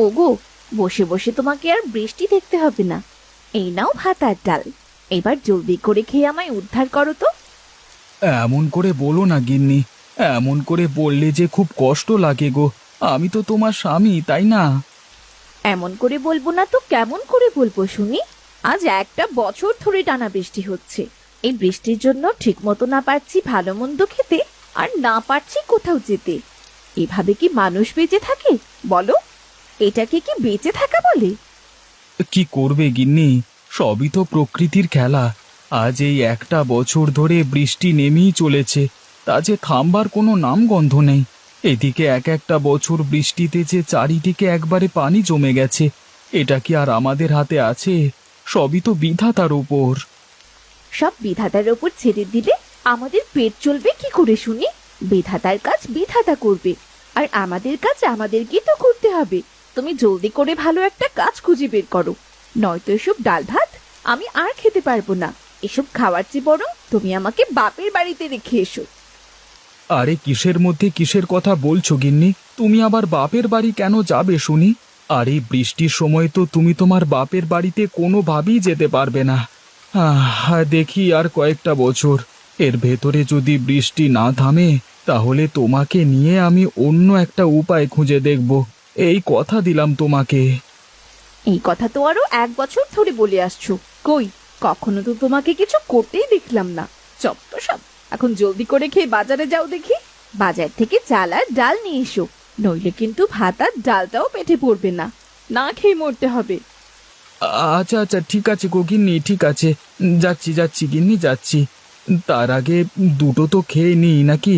ওগো, বসে বসে তোমাকে আর বৃষ্টি দেখতে হবে না। এই নাও ভাত আর ডাল। এবার জলদি করে খেয়ে আমায় উদ্ধার করো তো। এমন করে বলো না গিন্নি। এমন করে বললে যে খুব কষ্ট লাগে গো। আমি তো তোমার স্বামী, তাই না? এমন করে বলবো না তো কেমন করে বলবো শুনি? আজ একটা বছর ধরে টানা বৃষ্টি হচ্ছে। এই বৃষ্টির জন্য ঠিক মতো না পারছি ভালো মন্দ খেতে, আর না পারছি কোথাও যেতে। এভাবে কি মানুষ বেঁচে থাকে বলো? এটাকে কি বেঁচে থাকা বলে? কি করবে গিন্নি, সবই তো প্রকৃতির খেলা। আজ এই একটা বছর ধরে বৃষ্টি নেমেই চলেছে, তা যে থামবার কোনো নামগন্ধ নেই। এদিকে এক একটা বছর বৃষ্টিতে যে চারিদিকে একবারে পানি জমে গেছে, এটা কি আর আমাদের হাতে আছে? সবই তো বিধাতার উপর। সব বিধাতার ওপর ছেড়ে দিলে আমাদের পেট চলবে কি করে শুনি? বিধাতার কাজ বিধাতা করবে, আর আমাদের কাজ আমাদেরকেই তো করতে হবে। তুমি জলদি করে ভালো একটা কাজ খুঁজে বের করো, নয়তো এসব ডাল ভাত আমি আর খেতে পারবো না। এসব খাওয়ার চেয়ে বরং তুমি আমাকে বাপের বাড়িতে রেখে এসো। আরে কিসের মধ্যে কিসের কথা বলছো গিন্নি? তুমি আবার বাপের বাড়ি কেন যাবে শুনি? আর এই বৃষ্টির সময় তো তুমি তোমার বাপের বাড়িতে কোনোভাবেই যেতে পারবে না। দেখি আর কয়েকটা বছর, এর ভেতরে যদি বৃষ্টি না থামে, তাহলে তোমাকে নিয়ে আমি অন্য একটা উপায় খুঁজে দেখব। এই কথা দিলাম তোমাকে। এই কথা তো আরো 1 বছর ধরে বলে আসছো, কই কখনো তো তোমাকে কিছু করতেই দেখলাম না। চপ তো সব। এখন জলদি করে খেয়ে বাজারে যাও দেখি। বাজার থেকে চাল আর ডাল নিয়ে এসো, নইলে কিন্তু ভাত আর ডালটাও পেটে পড়বে না, না খেয়ে মরতে হবে। আচ্ছা আচ্ছা, ঠিক আছে গো গিন্নি, ঠিক আছে। যাচ্ছি যাচ্ছি গিন্নি, যাচ্ছি। তার আগে দুটো তো খেয়ে নিই নাকি?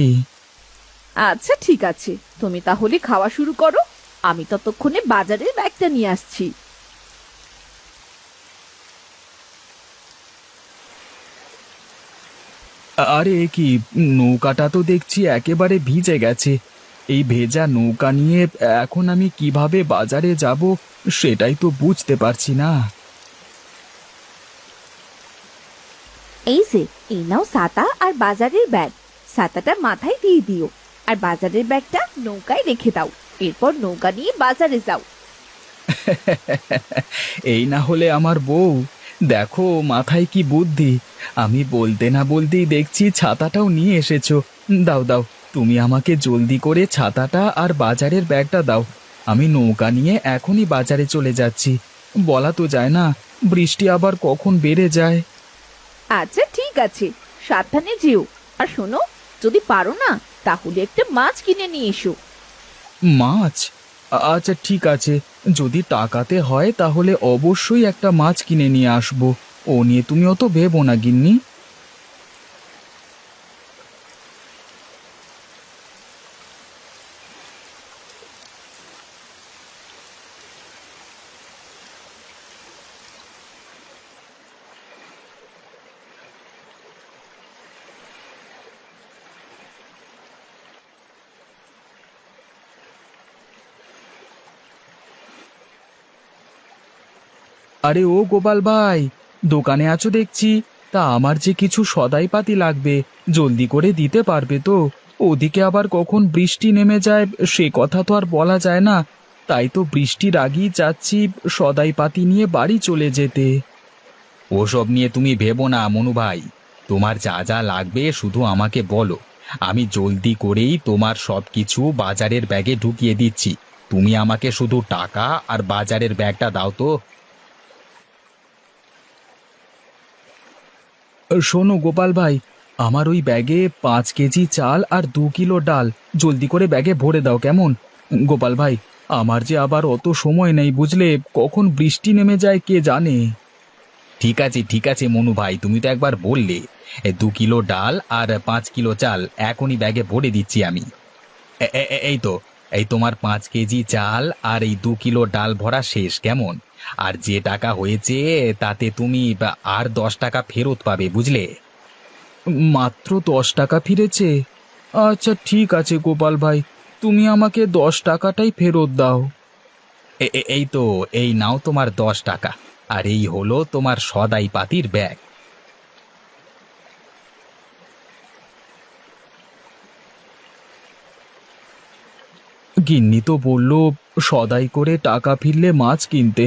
আচ্ছা ঠিক আছে, তুমি তাহলে খাওয়া শুরু করো। আমি ততক্ষণে বাজারের ব্যাগটা নিয়ে আসছি। আরে এ কি, নৌকাটা তো দেখছি একেবারে ভিজে গেছে। এই ভেজা নৌকা নিয়ে এখন আমি কিভাবে বাজারে যাব, সেটাই তো বুঝতে পারছি না। এই যে, এই নাও ছাতা আর বাজারের ব্যাগ। ছাতাটা মাথায় দিয়ে দিও, আর বাজারের ব্যাগটা নৌকায় রেখে দাও। এরপর নৌকা নিয়ে বাজারে যাও। এই না হলে আমার বউ, দেখো মাথায় কি বুদ্ধি! আমি বলতে না বলতেই দেখছি ছাতাটাও নিয়ে এসেছো। দাও দাও, তুমি আমাকে জলদি করে ছাতাটা আর বাজারের ব্যাগটা দাও। আমি নৌকা নিয়ে এখনই বাজারে চলে যাচ্ছি। বলা তো যায় না, বৃষ্টি আবার কখন বেড়ে যায়। আচ্ছা ঠিক আছে, সাবধানে যেও। আর শোনো, যদি পারো না তাহলে একটা মাছ কিনে নিয়ে এসো। মাছ? আচ্ছা ঠিক আছে, যদি টাকাতে হয় তাহলে অবশ্যই একটা মাছ কিনে নিয়ে আসবো। ও নিয়ে তুমি অত ভেবো না গিন্নি। আরে ও গোপাল ভাই, দোকানে আছো দেখছি। তা আমার যে কিছু সদাইপাতি লাগবে, জলদি করে দিতে পারবে তো? ওদিকে আবার কখন বৃষ্টি নেমে যায় সে কথা তো আর বলা যায় না। তাই তো বৃষ্টির আগেই চাচ্ছি সদাইপাতি নিয়ে বাড়ি চলে যেতে। ওসব নিয়ে তুমি ভেবো না মনু ভাই। তোমার যা যা লাগবে শুধু আমাকে বলো, আমি জলদি করেই তোমার সব কিছু বাজারের ব্যাগে ঢুকিয়ে দিচ্ছি। তুমি আমাকে শুধু টাকা আর বাজারের ব্যাগটা দাও তো। শোনো গোপাল ভাই, আমার ওই ব্যাগে 5 কেজি চাল আর 2 কিলো ডাল জলদি করে ব্যাগে ভরে দাও, কেমন? গোপাল ভাই, আমার যে আবার অত সময় নেই বুঝলে, কখন বৃষ্টি নেমে যায় কে জানে। ঠিক আছে মনু ভাই, তুমি তো একবার বললে 2 কিলো ডাল আর 5 কিলো চাল এখনই ব্যাগে ভরে দিচ্ছি আমি। এই তো, এই তোমার 5 কেজি চাল আর এই 2 কিলো ডাল ভরা শেষ, কেমন? আর যে টাকা হয়েছে তাতে তুমি আর 10 টাকা ফেরত পাবে, বুঝলে? মাত্র 10 টাকা ফিরেছে? আচ্ছা ঠিক আছে গোপাল ভাই, তুমি আমাকে 10 টাকাটাই ফেরত দাও। এই তো, এই নাও তোমার 10 টাকা। আর এই হলো তোমার সদাই পাতির ব্যাগ। গিন্নি তো বলল সদাই করে টাকা ফিরলে মাছ কিনতে।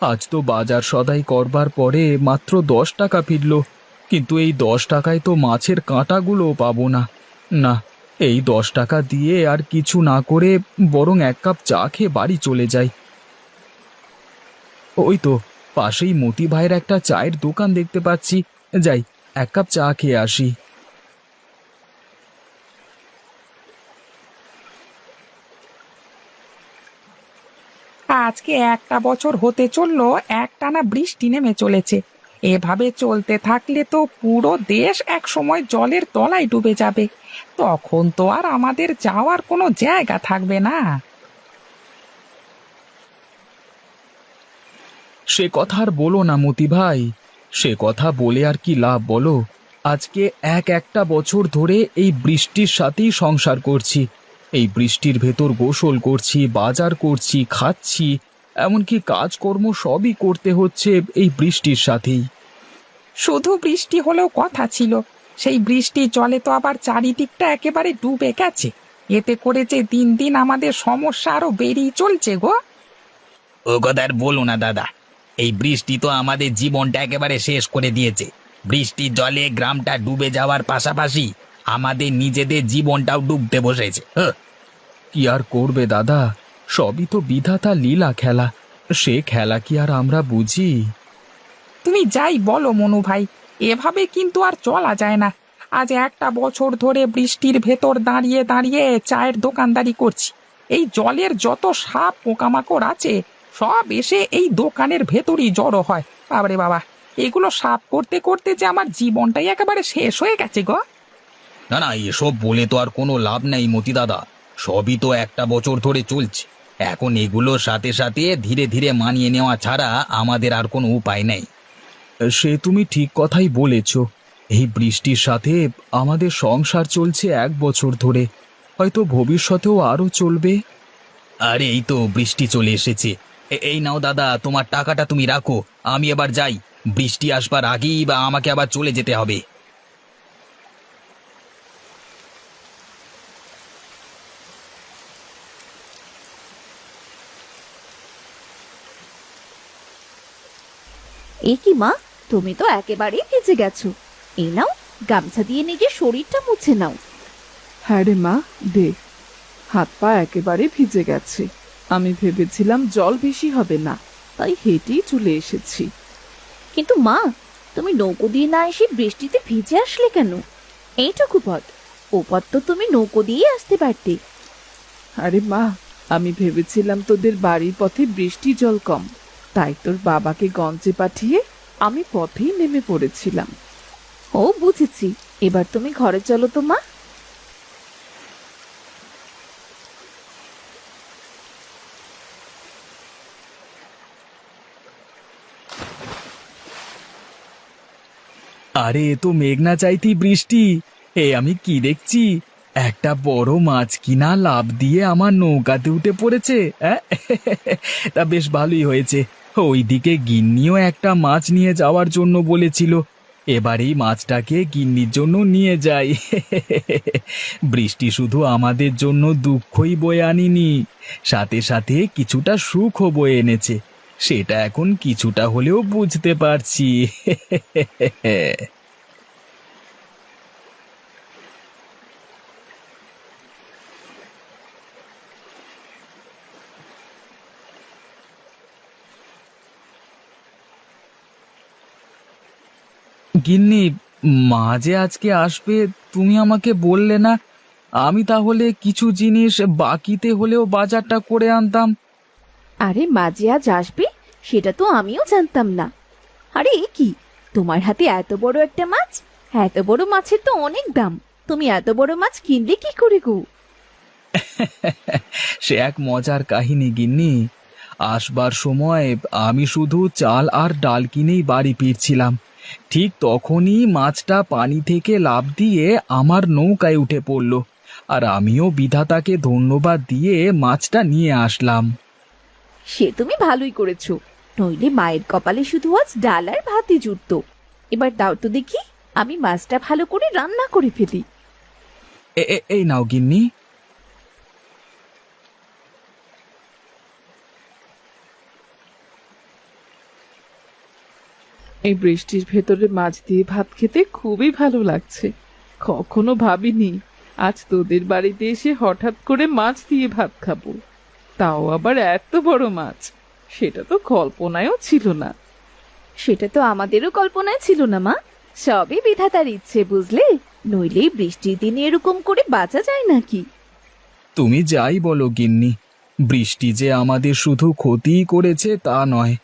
আজ তো বাজার সদাই করবার পরে মাত্র 10 টাকা ফিরল, কিন্তু এই 10 টাকায় তো মাছের কাঁটাগুলোও পাবো না। না, এই 10 টাকা দিয়ে আর কিছু না করে বরং 1 কাপ চা খেয়ে বাড়ি চলে যাই। ওই তো পাশেই মতি ভাইয়ের একটা চায়ের দোকান দেখতে পাচ্ছি, যাই 1 কাপ চা খেয়ে আসি। আজকে একটা বছর হতে চললো, একটানা বৃষ্টি নেমে চলেছে। এভাবে চলতে থাকলে তো পুরো দেশ এক সময় জলের তলায় ডুবে যাবে। তখন তো আর আমাদের যাওয়ার কোনো জায়গা থাকবে না। সে কথা আর বলো না মতি ভাই, সে কথা বলে আর কি লাভ বলো। আজকে একটা বছর ধরে এই বৃষ্টির সাথেই সংসার করছি। এই বৃষ্টির ভেতর গোসল করছি, বাজার করছি, খাচ্ছি, এমনকি কাজকর্ম সবই করতে হচ্ছে এই বৃষ্টির সাথেই। শুধু বৃষ্টি হলেও কথা ছিল, সেই বৃষ্টির জলে তো আবার চারিদিকটা একেবারে ডুবে গেছে। এতে করে যে দিন দিন আমাদের সমস্যা আরো বেড়েই চলছে গো। ও কথা আর বলো না দাদা, এই বৃষ্টি তো আমাদের জীবনটা একেবারে শেষ করে দিয়েছে। বৃষ্টির জলে গ্রামটা ডুবে যাওয়ার পাশাপাশি আমাদের নিজেদের জীবনটাও ডুবতে বসেছে। কি আর করবে দাদা, সবই তো বিধাতা লীলা খেলা। সে খেলা কি আর আমরা বুঝি? তুমি যাই বলো মনু ভাই, এভাবে কিন্তু আর চলা যায় না। আজ একটা বছর ধরে বৃষ্টির ভেতর দাঁড়িয়ে দাঁড়িয়ে চায়ের দোকানদারি করছি। এই জলের যত সাপ পোকামাকড় আছে সব এসে এই দোকানের ভেতরই জড়ো হয়। বাবারে বাবা, এগুলো সাফ করতে করতে যে আমার জীবনটাই একেবারে শেষ হয়ে গেছে গো। না না, এসব বলে তো আর কোনো লাভ নেই মতি দাদা, সবই তো একটা বছর ধরে চলছে। এখন এগুলোর সাথে সাথে ধীরে ধীরে মানিয়ে নেওয়া ছাড়া আমাদের আর কোনো উপায় নেই। সে তুমি ঠিক কথাই বলেছ। এই বৃষ্টির সাথে আমাদের সংসার চলছে 1 বছর ধরে, হয়তো ভবিষ্যতেও আরো চলবে। আরে এই তো বৃষ্টি চলে এসেছে। এই নাও দাদা, তোমার টাকাটা তুমি রাখো, আমি এবার যাই। বৃষ্টি আসবার আগেই বা আমাকে আবার চলে যেতে হবে। এ কি মা, তুমি তো একেবারেই ভিজে গেছো। এই নাও, গামছা দিয়ে নিজের শরীরটা মুছে নাও। হ্যাঁ রে মা, দে। হাত পা একেবারে ভিজে গেছে। আমি ভেবেছিলাম জল বেশি হবে না, তাই হেঁটেই চলে এসেছি। কিন্তু মা, তুমি নৌকো দিয়ে না এসে বৃষ্টিতে ভিজে আসলে কেন? এইটুকু পথ, ও পথ তো তুমি নৌকো দিয়ে আসতে পারতে। আরে মা, আমি ভেবেছিলাম তোদের বাড়ির পথে বৃষ্টি জল কম, তাই তোর বাবাকে গঞ্জে পাঠিয়ে আমি পথেই নেমে পড়েছিলাম। ও বুঝেছি, এবার তুমি ঘরে চলো তো মা। আরে এ তো মেঘনা চাইতেই বৃষ্টি। আমি কি দেখছি, একটা বড় মাছ কিনা লাফ দিয়ে আমার নৌকাতে উঠে পড়েছে। তা বেশ ভালোই হয়েছে। ওইদিকে গিন্নিও একটা মাছ নিয়ে যাওয়ার জন্য বলেছিল, এবার এই মাছটাকে গিন্নির জন্য নিয়ে যাই। বৃষ্টি শুধু আমাদের জন্য দুঃখই বয়ে আনিনি, সাথে সাথে কিছুটা সুখও বয়ে এনেছে। সেটা এখন কিছুটা হলেও বুঝতে পারছি। গিন্নি, মা যে আজকে আসবে তুমি আমাকে বললে না। আমি তাহলে কিছু জিনিস বাকিতে হলেও বাজারটা করে আনতাম। আরে মা যে আজ আসবে সেটা তো আমিও জানতাম না। আরে এ কি, তোমার হাতে এত বড় একটা মাছ! এত বড় মাছের তো অনেক দাম। তুমি এত বড় মাছ কিনলে কি করে গো? সে এক মজার কাহিনী গিন্নি। আসবার সময় আমি শুধু চাল আর ডাল কিনেই বাড়ি ফিরছিলাম, ঠিক তখনই মাছটা পানি থেকে লাফ দিয়ে আমার নৌকায় উঠে পড়ল, আর আমিও বিধাতাকে ধন্যবাদ দিয়ে মাছটা নিয়ে আসলাম। সে তুমি ভালোই করেছো, নইলে মায়ের কপালে শুধু আজ ডাল আর ভাতই জুটতো। এবার দাও তো দেখি, আমি মাছটা ভালো করে রান্না করে ফেলি। এই নাও গিন্নি। এই বৃষ্টির ভেতরে মাছ দিয়ে ভাত খেতে খুবই ভালো লাগছে। কখনো ভাবিনি আজ তোদের বাড়িতে এসে হঠাৎ করে মাছ দিয়ে ভাত খাবো, তাও আবার এত বড় মাছ। সেটা তো কল্পনায়ও ছিল না। সেটা তো আমাদেরও কল্পনায় ছিল না মা, সবই বিধাতার ইচ্ছে বুঝলে, নইলে এই বৃষ্টির দিনে এরকম করে বাঁচা যায় নাকি? তুমি যাই বলো গিন্নি, বৃষ্টি যে আমাদের শুধু ক্ষতিই করেছে তা নয়,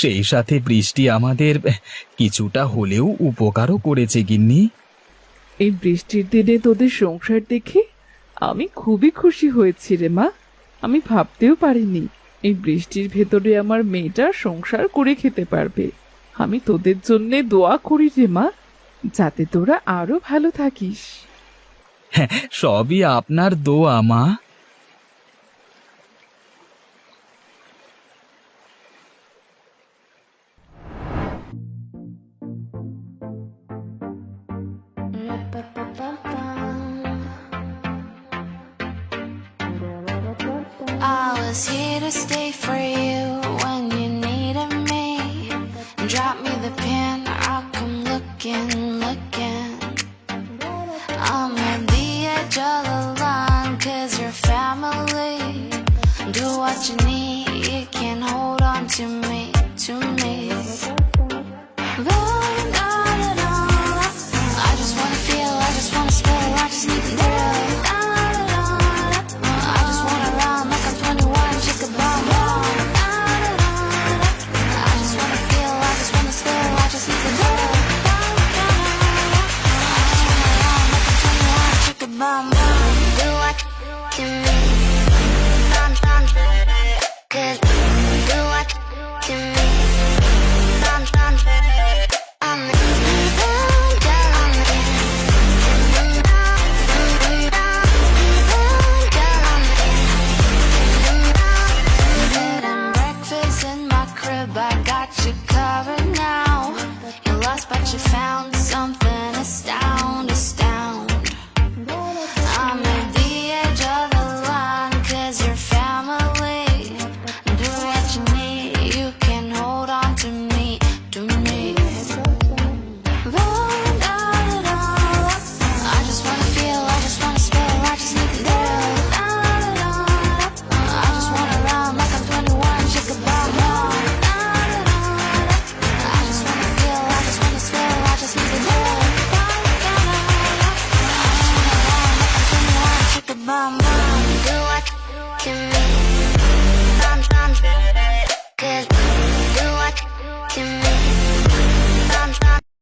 সেই সাথে বৃষ্টি আমাদের কিছুটা হলেও উপকারও করেছে গিন্নি। এই বৃষ্টির দিনে তোদের সংসার দেখে আমি খুবই খুশি হয়েছি রে মা। আমি ভাবতেও পারিনি এই বৃষ্টির ভেতরে আমার মেয়েটা সংসার করে খেতে পারবে। আমি তোদের জন্যে দোয়া করি রে মা, যাতে তোরা আরো ভালো থাকিস। সবই আপনার দোয়া মা। I was here to stay for you when you needed me. Drop me the pin, I'll come looking, looking. I'm at the edge of the line, cause you're family. Do what you need, you can hold on to me, to me. I just wanna feel, I just wanna spill, I just need to thrill. I just wanna run like I'm 21, shake a bomb bomb. I just wanna feel, I just wanna spill, I just need to thrill. I just wanna run like I'm 21, shake a bomb bomb. Do what you need. Run, run, 'cause do what you need. Run, run, I'm the breakfast in my crib, I got you covered now. You're lost but you found something astound, astound. I'm at the edge of the line, cause you're family. Do what you need, you can hold on to me, to me. I just wanna feel, I just wanna spill, I just need the thrill. I just wanna run like I'm 21, shake a bomb bomb. I just wanna feel, I just wanna spill, I just need the thrill. I just wanna run like I'm 21, shake a bomb bomb.